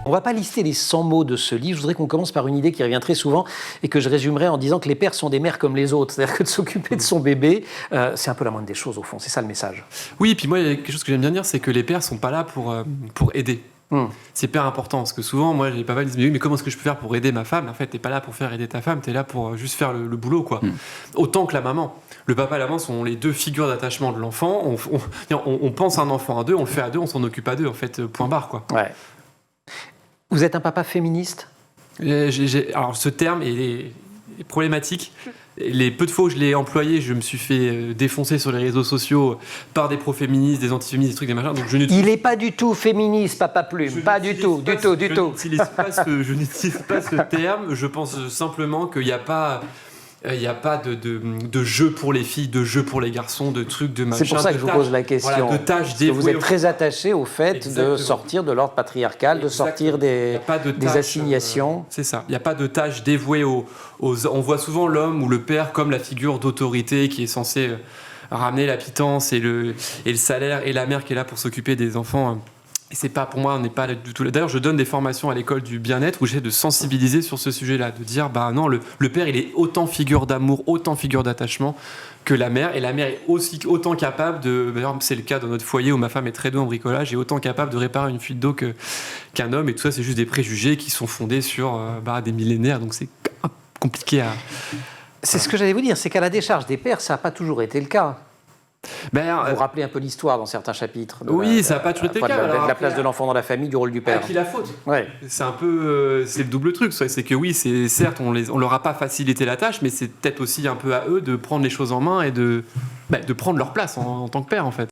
On ne va pas lister les 100 mots de ce livre. Je voudrais qu'on commence par une idée qui revient très souvent et que je résumerai en disant que les pères sont des mères comme les autres. C'est-à-dire que de s'occuper de son bébé, c'est un peu la moindre des choses au fond. C'est ça le message. Oui, et puis moi, il y a quelque chose que j'aime bien dire, c'est que les pères ne sont pas là pour aider. C'est hyper important, parce que souvent, moi, les papas disent mais comment est-ce que je peux faire pour aider ma femme? En fait, t'es pas là pour faire aider ta femme, t'es là pour juste faire le boulot, quoi. Autant que la maman. Le papa et la maman sont les deux figures d'attachement de l'enfant. On pense un enfant à deux, on le fait à deux, on s'en occupe à deux, en fait, point barre, quoi. Ouais. Vous êtes un papa féministe? Alors, ce terme est problématique. Les peu de fois où je l'ai employé, je me suis fait défoncer sur les réseaux sociaux par des pro-féministes, des anti-féministes, des trucs, des machins. Donc il n'est pas du tout féministe, Papa Plume. Pas du tout, du tout. Je n'utilise pas ce terme. Je pense simplement qu'il n'y a pas... Il n'y a pas de jeu pour les filles, de jeu pour les garçons, de trucs, de machin. C'est pour ça que je vous pose la question. Voilà, de tâches dévouées. Vous êtes très attaché au fait de sortir de l'ordre patriarcal, de sortir des assignations. C'est ça. Il n'y a pas de tâches dévouées aux... On voit souvent l'homme ou le père comme la figure d'autorité qui est censée ramener la pitance et le salaire, et la mère qui est là pour s'occuper des enfants. Et c'est pas, pour moi, on n'est pas du tout là. D'ailleurs, je donne des formations à l'école du bien-être où j'essaie de sensibiliser sur ce sujet-là, de dire, bah non, le père, il est autant figure d'amour, autant figure d'attachement que la mère, et la mère est aussi autant capable de, d'ailleurs, c'est le cas dans notre foyer où ma femme est très douée en bricolage, et autant capable de réparer une fuite d'eau qu'un homme, et tout ça, c'est juste des préjugés qui sont fondés sur des millénaires, donc c'est compliqué à... C'est ce que j'allais vous dire, c'est qu'à la décharge des pères, ça n'a pas toujours été le cas. Vous rappelez un peu l'histoire dans certains chapitres. Ça n'a pas toujours été le cas. De la place de l'enfant dans la famille, du rôle du père. À qui la faute? Ouais. C'est un peu, c'est le double truc. C'est que oui, c'est certes, on leur a pas facilité la tâche, mais c'est peut-être aussi un peu à eux de prendre les choses en main et de prendre leur place en tant que père, en fait.